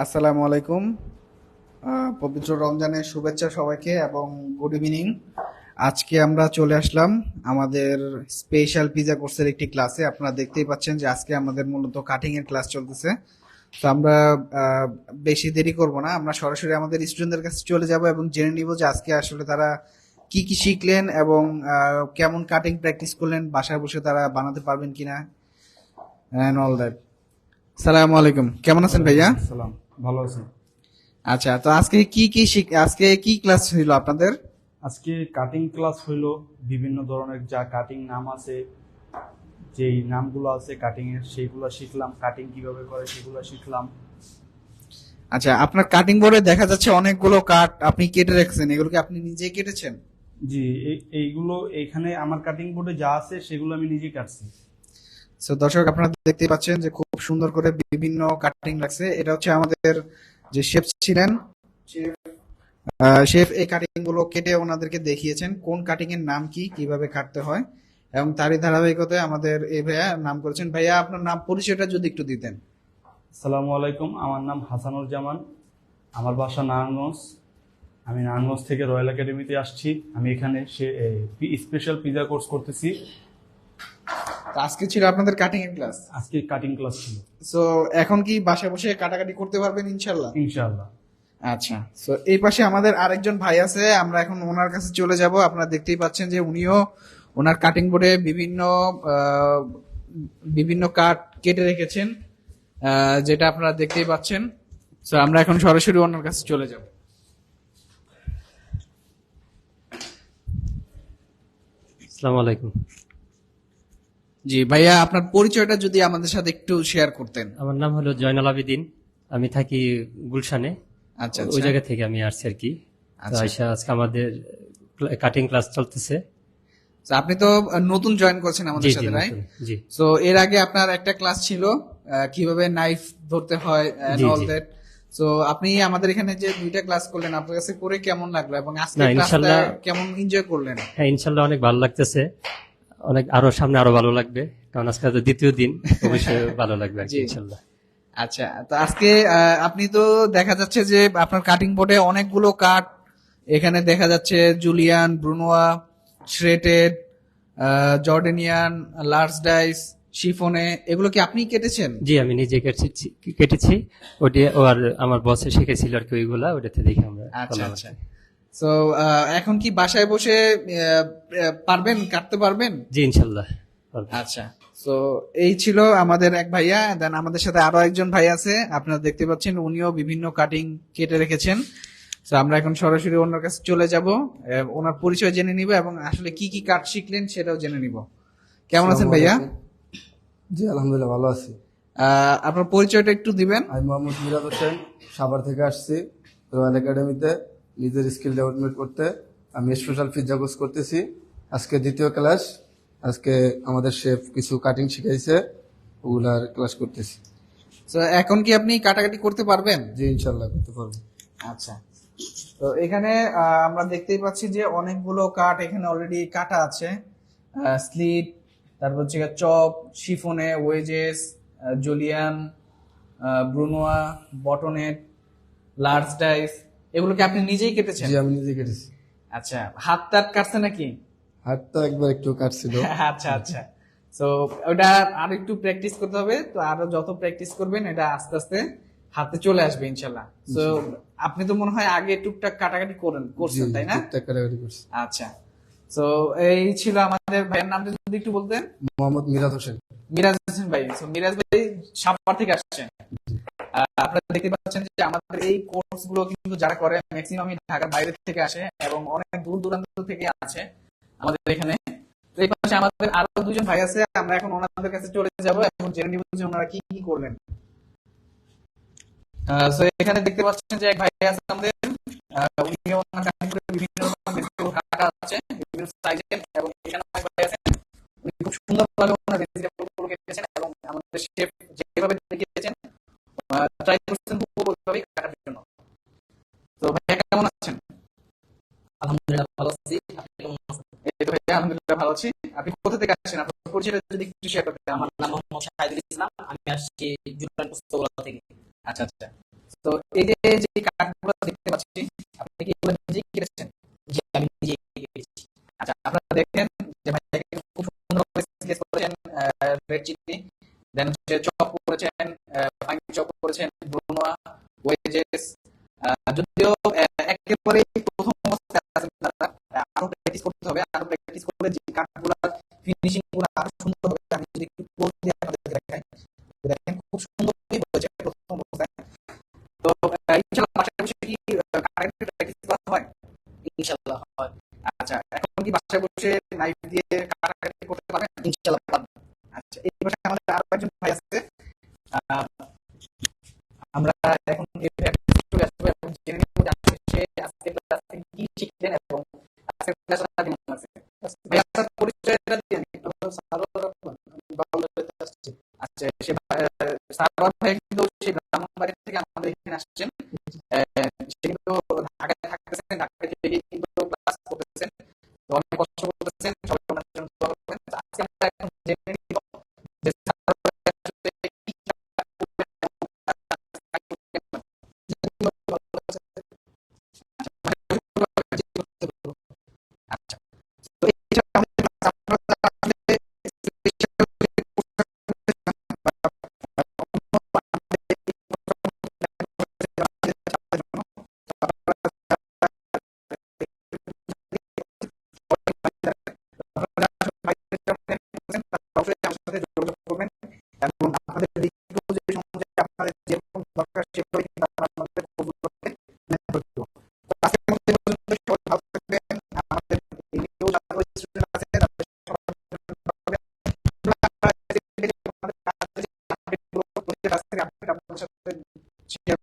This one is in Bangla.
আসসালামু আলাইকুম। পবিত্র রমজানের শুভেচ্ছা সবাইকে এবং গুড ইভিনিং। আজকে আমরা চলে আসলাম আমাদের স্পেশাল পিজা কোর্সের একটি ক্লাসে। আপনারা দেখতেই পাচ্ছেন যে আজকে আমাদের মূলত কাটিং এর ক্লাস চলতেছে। তো আমরা বেশি দেরি করব না, আমরা সরাসরি আমাদের স্টুডেন্টদের কাছে চলে যাব এবং জেনে নিব যে আজকে আসলে তারা কি কি শিখলেন এবং কেমন কাটিং প্র্যাকটিস করলেন, বাসায় বসে তারা বানাতে পারবেন কিনা এন্ড অল দ্যাট। সালামু আলাইকুম, কেমন আছেন ভাইয়া? সালাম, ভালো আছি। আচ্ছা, তো আজকে আজকে কি ক্লাস ছিল আপনাদের? আজকে কাটিং ক্লাস হইলো। বিভিন্ন ধরনের যা কাটিং নাম আছে, যেই নামগুলো আছে কাটিং এর, সেইগুলো শিখলাম। কাটিং কিভাবে করে সেগুলো শিখলাম। আচ্ছা, আপনার কাটিং বোর্ডে দেখা যাচ্ছে অনেকগুলো কাট আপনি কেটে রেখেছেন, এগুলো কি আপনি নিজেই কেটেছেন? জি, এইগুলো এখানে আমার কাটিং বোর্ডে যা আছে সেগুলো আমি নিজে কাটছি। তো দর্শক, আপনারা দেখতে পাচ্ছেন যে খুব সুন্দর করে বিভিন্ন কাটিং লাগছে। এটা হচ্ছে আমাদের যে শেফ ছিলেন, শেফ এই কাটিং গুলো কেটে ওনাদেরকে দেখিয়েছেন কোন কাটিং এর নাম কি, কিভাবে কাটতে হয়, এবং তারই ধারাবাহিকতায় আমাদের এই ভাইয়া নাম করেছেন। ভাইয়া, আপনার নাম পরিচয়টা যদি একটু দিতেন। আসসালামু আলাইকুম, আমার নাম জ্জামান। আমার বাসা নারায়ণগঞ্জ। আমি নারায়ণগঞ্জ থেকে রয়্যাল একাডেমিতে আসছি। আমি এখানে স্পেশাল পিজা কোর্স করতেছি। তো আজকে ছিল আপনাদের কাটিং এর ক্লাস। আজকে কাটিং ক্লাস ছিল। সো এখন কি বাসায় বসে কাটাকাটি করতে পারবেন ইনশাল্লাহ? ইনশাআল্লাহ। আচ্ছা, তো এই পাশে আমাদের আরেকজন ভাই আছে, আমরা এখন ওনার কাছে চলে যাব। আপনারা দেখতেই পাচ্ছেন যে উনিও ওনার কাটিং বোর্ডে বিভিন্ন কাট কেটে রেখেছেন, যেটা আপনারা দেখতেই পাচ্ছেন। তো আমরা এখন সরাসরি ওনার কাছে চলে যাব। আসসালামু আলাইকুম। জি ভাইয়া, আপনার পরিচয়টা যদি আমাদের সাথে একটু শেয়ার করতেন। আমার নাম হলো জয়নাল আবেদিন। আমি থাকি গুলশানে। আচ্ছা ওই আচ্ছা জায়গা থেকে আমি আসছি আর কি। তো আচ্ছা। আইসা আজকে আমাদের কাটিং ক্লাস চলতেছে। তো আপনি তো নতুন জয়েন করছেন জি আমাদের জি সাথে, রাইট? নতুন। জি সো এর আগে আপনার একটা ক্লাস ছিল কিভাবে নাইফ ধরতে হয় এন্ড জি অল জি। দ্যাট। সো আপনি আমাদের এখানে যে দুইটা ক্লাস করলেন, আপনার কাছে করে কেমন লাগলো এবং আজকে না, ক্লাসটা ইনশাল্লাহ। কেমন এনজয় করলেন? হ্যাঁ, ইনশাল্লাহ অনেক ভালো লাগতেছে। অনেক আরো সামনে আরো ভালো লাগবে, কারণ আজকে তো দ্বিতীয় দিন। অবশ্যই ভালো লাগবে আর কি জি। ইনশাল্লাহ। আচ্ছা, তো আজকে আপনি তো দেখা যাচ্ছে যে আপনার কাটিং বোর্ডে অনেকগুলো কাট এখানে দেখা যাচ্ছে, জুলিয়ান, ব্রুনোয়া, শ্রেটেড, জর্ডেনিয়ান, লার্জ ডাইস, শিফনে, এগুলো কি আপনি কেটেছেন? জি, আমি নিজে কেটেছি। ওটি আর আমার বসে শিখেছিল আর কি, ওইগুলা ওটাতে দেখে আমরা আচ্ছা করলাম আর আচ্ছা। কি। সো এখন কি বাসায় বসে পারবেন, কাটতে পারবেন? জি ইনশাল্লাহ পারবো। আচ্ছা, তো এই ছিল আমাদের এক ভাইয়া। দেন আমাদের সাথে আরো একজন ভাই আছে, আপনারা দেখতে পাচ্ছেন উনিও বিভিন্ন কাটিং কেটে রেখেছেন। তো আমরা এখন সরাসরি ওনার কাছে চলে যাব, ওনার পরিচয় জেনে নিব এবং আসলে কি কি কাট শিখলেন সেটাও জেনে নিব। কেমন আছেন আসসালামু ভাইয়া? আলাইকুম। জি আলহামদুলিল্লাহ ভালো আছি। আপনার পরিচয়টা একটু দিবেন। আমি মোহাম্মদ মিরাজ হোসেন, সাভার থেকে আসছি রয়্যাল একাডেমিতে নিজের স্কিল ডেভেলপমেন্ট করতে। আমি স্পেশাল পিৎজা কোর্স করতেছি। আজকে দ্বিতীয় ক্লাস। আজকে আমাদের শেফ কিছু কাটিং শিখাইছে, ওগুলার ক্লাস করতেছি। তো এখন কি আপনি কাটাকাটি করতে পারবেন? জি ইনশাল্লাহ করতে পারবো। আচ্ছা, তো এখানে আমরা দেখতেই পাচ্ছি যে অনেকগুলো কাট এখানে অলরেডি কাটা আছে। স্লিট, তারপর হচ্ছে চপ, শিফনে, wedges, julienne, brunoise, batonnet, large dice, এগুলোকে আপনি নিজেই কেটেছেন? জি আমি নিজে কেটেছি। আচ্ছা, হাত টাত কাটছে নাকি? হাত তো একবার একটু কাটছিল। আচ্ছা আচ্ছা। তো ওটা আর একটু প্র্যাকটিস করতে হবে। তো আরো যত প্র্যাকটিস করবেন এটা আস্তে আস্তে হাতে চলে আসবে ইনশাল্লাহ। তো আপনি তো মনে হয় আগে টুকটাক কাটাকাটি জি করছেন, তাই না? টুকটাক কাটাকাটি করছি। আচ্ছা, তো এই ছিল আমাদের ভাইয়ের নামটা যদি একটু বলতেন। মোহাম্মদ মিরাজ হোসেন। মিরাজ হোসেন ভাই। তো মিরাজ ভাই সাভার থেকে আসছেন। আপনারা দেখতে পাচ্ছেন যে আমাদের এই কোর্স গুলো কিন্তু যারা করে ম্যাক্সিমামই ঢাকার বাইরে থেকে আসে এবং অনেক দূর দূরান্ত থেকে আছে আমাদের এখানে। তো এই পাশে আমাদের আরো দুজন ভাই আছে, আমরা এখন ওনাদের কাছে চলে যাব এবং জেনে নিব যে ওনারা কি কি করলেন। তো এখানে দেখতে পাচ্ছেন যে এক ভাই আছে আমাদের, উনি ওনার কাটিং করে বিভিন্ন রকম ভেজিটেবল কাটা আছে বিভিন্ন সাইজের, এবং এখানে এক ভাই আছেন উনি খুব সুন্দরভাবে ওনার ভেজিটেবল গুলো কেটেছেন এবং আমাদের শেফ যেভাবে দেখিয়েছেন ট্রাই করছেন খুব ওইভাবেই কাটার জন্য। তো ভাইয়া কেমন আছেন? আলহামদুলিল্লাহ ভালো আছি। আপনি কেমন আছেন? এই তো ভাইয়া আলহামদুলিল্লাহ ভালো আছি। আপনি কোথা থেকে আসছেন, আপনার পরিচয়টা যদি একটু শেয়ার করতেন। আমার নাম মোহাম্মদ শাহিদুল ইসলাম। আমি আসছি জুরান থেকে। আচ্ছা আচ্ছা। তো এই যে যে কার্ডগুলো দেখতে পাচ্ছি, আপনি কি এগুলো নিজেই কেটেছেন? জি, আমি নিজেই কেটেছি। আচ্ছা, আপনারা দেখেন যে ভাই খুব সুন্দর করে স্কেচ করেছেন, রেড চিলি, দেন হচ্ছে চপ করেছেন, ফাইন চপ করেছেন, ব্রুনোয়া, ওয়েজেস। যদিও একেবারে প্রথম অবস্থায় আছেন তারা, আরো প্র্যাকটিস করতে হবে, আরো প্র্যাকটিস করলে যে কার্ডগুলো ফিনিশিং গুলো আরো সুন্দর হবে। আমি যদি একটু ক্লোজ দিয়ে আপনাদেরকে দেখাই, দেখেন খুব সুন্দর হয়েছে প্রথম অবস্থায়। তো ইনশাআল্লাহ বাসায় বসে কি কারেন্ট প্র্যাকটিস করা হয়? ইনশাআল্লাহ হয়। আচ্ছা, এখন কি বাসায় বসে নাইফ দিয়ে কাটাকাটি করতে পারবেন? ইনশাআল্লাহ পারবেন। আচ্ছা, এই পাশে আমাদের আরো একজন ভাই আছে। আহ, আমরা এখন এই practice চলে আসবো এবং জেনে নেবো যে আসলে সে আজকে ক্লাস থেকে কি শিখলেন এবং আজকের ক্লাস কেমন লাগছে। ভাই আপনার পরিচয়টা দিয়ে দিন। আচ্ছা, সে সারোয়ার ভাই কিন্তু সেই ব্রাহ্মণবাড়ি থেকে আমাদের এখানে আসছেন। সে কিন্তু ঢাকায় থাকতেছেন, ঢাকায় থেকে কিন্তু ক্লাস করতেছেন। তো অনেক কষ্ট করতেছেন, সবাই ওনার জন্য দোয়া করবেন। তো আজকে আমরা এখন জেনে নিব যে সারোয়ার ভাই আসলে কি ক্লাস করবেন এবং আচ্ছা, তো এই যে আমাদের ক্লাস আমরা আসলে অবশ্যই আমার সাথে যোগাযোগ করবেন এবং আপনাদের রিকোয়েস্ট অনুযায়ী আপনাদের যেরকম দরকার সেভাবে কিন্তু আপনারা আমাদের প্রপোজ করবেন। তো আজকের মতো এই পর্যন্ত, সবাই ভালো থাকবেন। আমাদের এমনিতেও যারা স্টুডেন্ট আছে তাদের সবার জন্য আপনাদের কাজে যে আপডেটগুলো প্রজেক্ট আছে, আপডেট আপনাদের সাথে শেয়ার